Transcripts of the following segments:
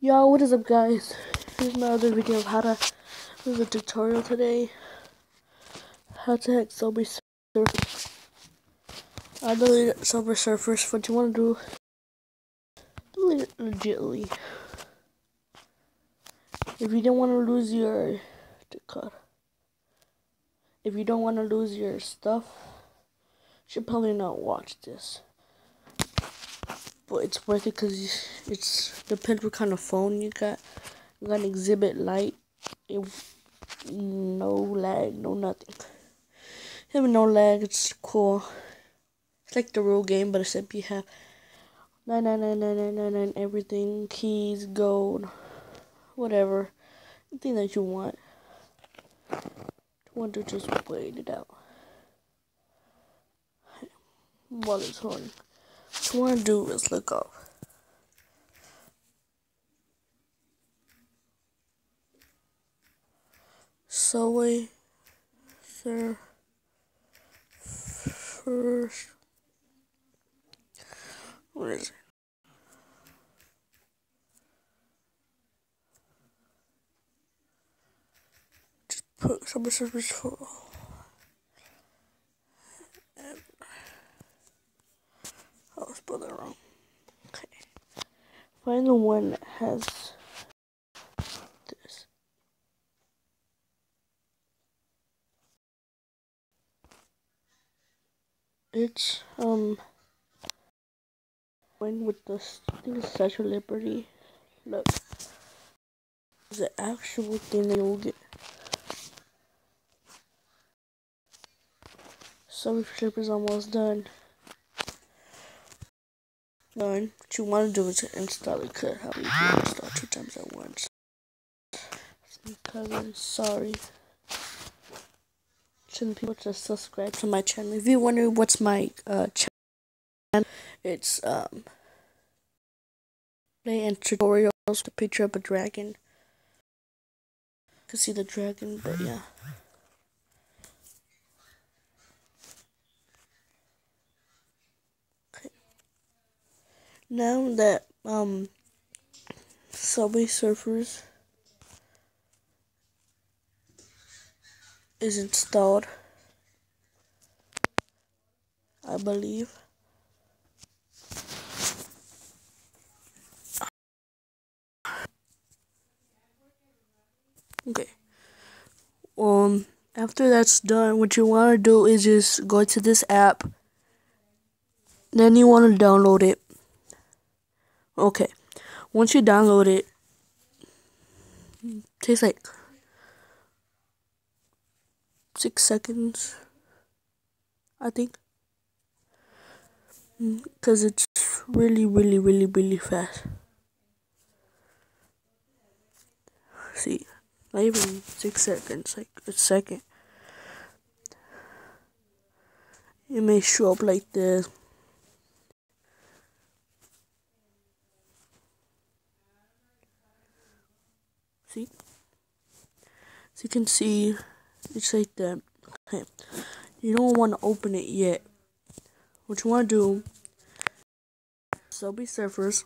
Yo, what is up, guys? Here's my other video of how to do the tutorial today. How to hack Subway Surfers. I deleted Subway Surfers. What you want to do, delete it legitly. If you don't want to lose your if you don't want to lose your stuff, you should probably not watch this. But it's worth it because it's depends what kind of phone you got. You got an Exhibit Lite. No lag, no nothing. Having no lag, it's cool. It's like the real game, but except you have 99999 everything, keys, gold, whatever, anything that you want. You want to just wait it out while it's on. What you want to do is look up Subway Surfers. What is it? Just put Subway Surfers for. Oh, I spelled that wrong. Okay. Find the one that has this. It's one with the Statue of Liberty. Look, it's the actual thing that you'll get. Subway Surfers almost done. What you want to do is install it. Could help you install 2 times at once. Because I'm sorry. Shouldn't people just subscribe to my channel? If you wonder what's my channel, it's play and tutorials. The picture of a dragon. You can see the dragon, but yeah. Okay. Now that Subway Surfers is installed, I believe. Okay. After that's done, what you want to do is just go to this app. Then you want to download it. Okay. Once you download it, takes like 6 seconds, I think, because it's really fast. See, not even 6 seconds, like a second. It may show up like this. See? As you can see, it's like that. Okay. You don't want to open it yet. What you want to do, Subway Surfers,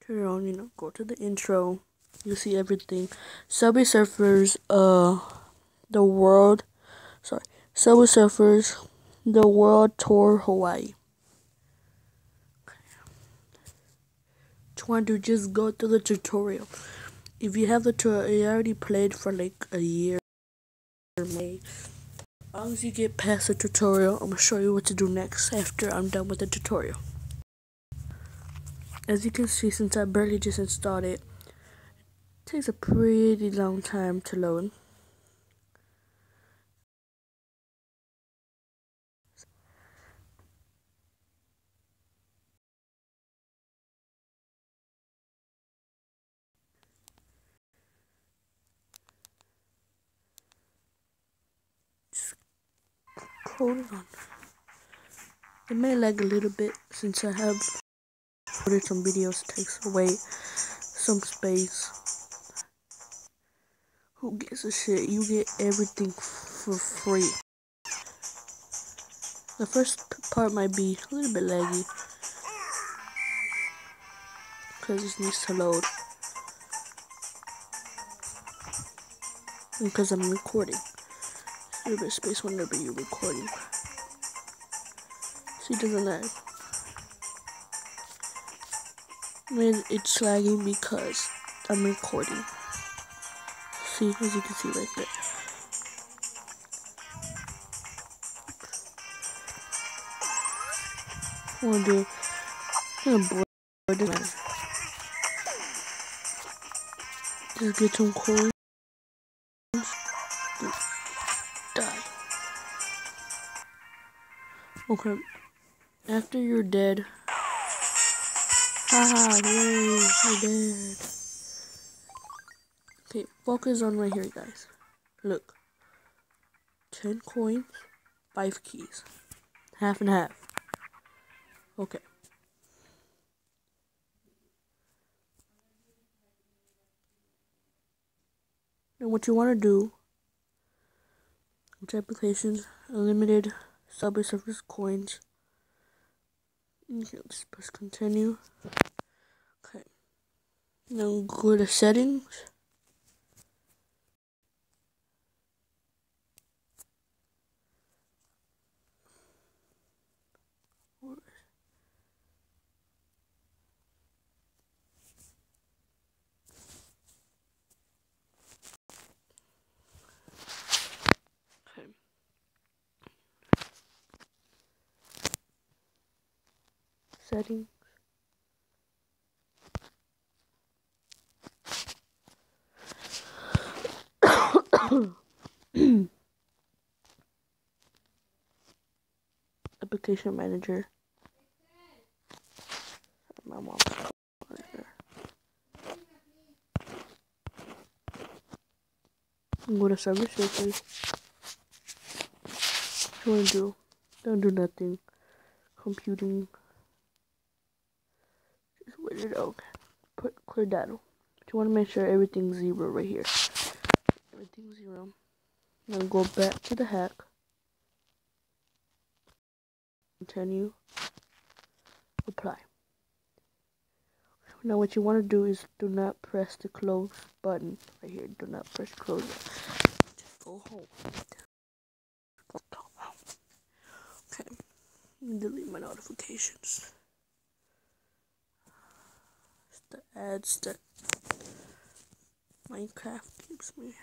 turn it on, go to the intro. You see everything. Subway Surfers, Subway Surfers, the World Tour Hawaii. What you want to do, just go through the tutorial. If you have the tutorial, you already played for like a year. As long as you get past the tutorial, I'm going to show you what to do next after I'm done with the tutorial. As you can see, since I barely just installed it, it takes a pretty long time to load. Just hold it on. It may lag a little bit since I have recorded some videos. It takes away some space. Who gives a shit? You get everything for free. The first part might be a little bit laggy. because it needs to load. Because I'm recording. A little bit of space whenever you're recording. See, it doesn't lag. And it's lagging because I'm recording. See, as you can see right there. I want to do kind of board. Doesn't matter. Just get some coins. Die. Okay. After you're dead. Haha, yay, you're dead. Okay, focus on right here, guys. Look. 10 coins, 5 keys. Half and half. Okay. And what you want to do, which applications, unlimited Subway Surfers coins. Okay, let's press continue. Okay. Now go to settings. Okay. Settings. Application manager. My mom's right there. Go to Subway Surfers. What you want to do? Don't do nothing. Computing. Just wait it out. Put clear data. But you want to make sure everything's 0 right here. Everything's 0. Then go back to the hack. Continue. Apply. Now what you want to do is do not press the close button right here. Do not press close. Just go home. Okay. Let me delete my notifications. It's the ads that Minecraft gives me.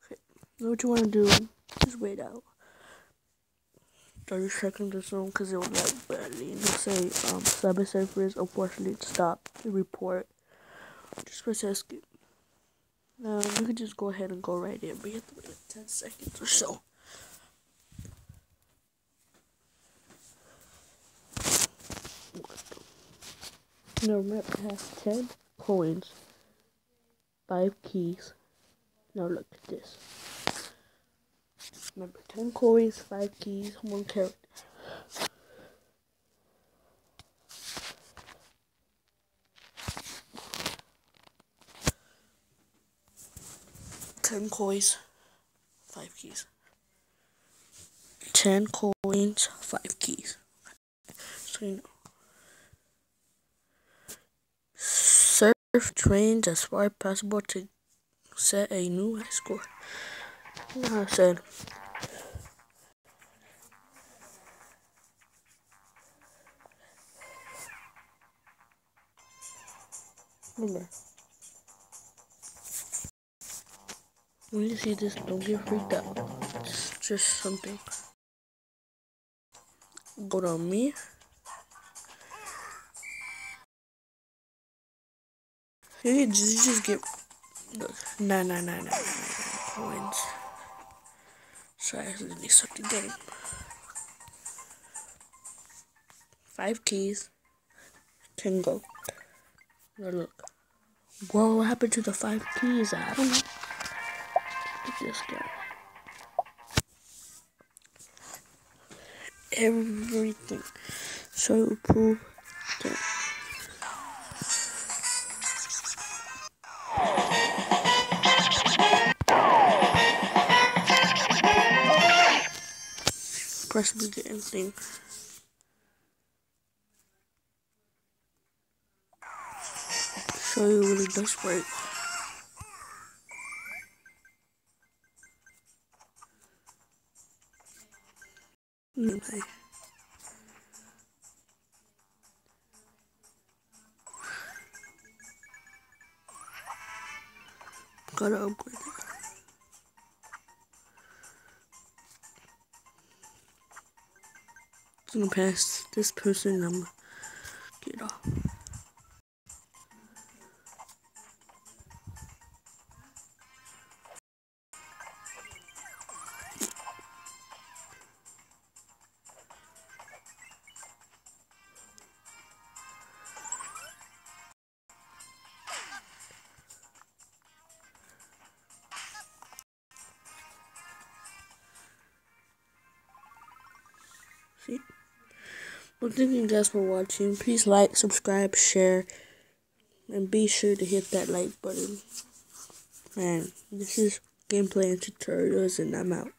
Okay. Now what you want to do is wait out 30 seconds or so because it will lag badly. And it'll say Subway Surfers unfortunately stop the report. Just press escape. Now you can just go ahead and go right in, but you have to wait like 10 seconds or so. Now map has 10 coins, 5 keys. Now look at this. Remember, 10 coins, 5 keys, 1 character. Ten coins, 5 keys. 10 coins, 5 keys. So you know. Surf trains as far as possible to set a new high score. Like I said. Remember. When you see this, don't get freaked out. It's just something. Go to me. You just get 9 coins. Sorry, I really sucked the game. 5 keys. 10 go. Now look. What happened to the 5 keys? I don't know. Look at this guy. Everything. So prove that. Press the anything. show you what it does break. Okay. Gotta upgrade it. I'm gonna pass this person. I'm gonna get off. See? Well, thank you guys for watching. Please like, subscribe, share, and be sure to hit that like button. And this is gameplay and tutorials, and I'm out.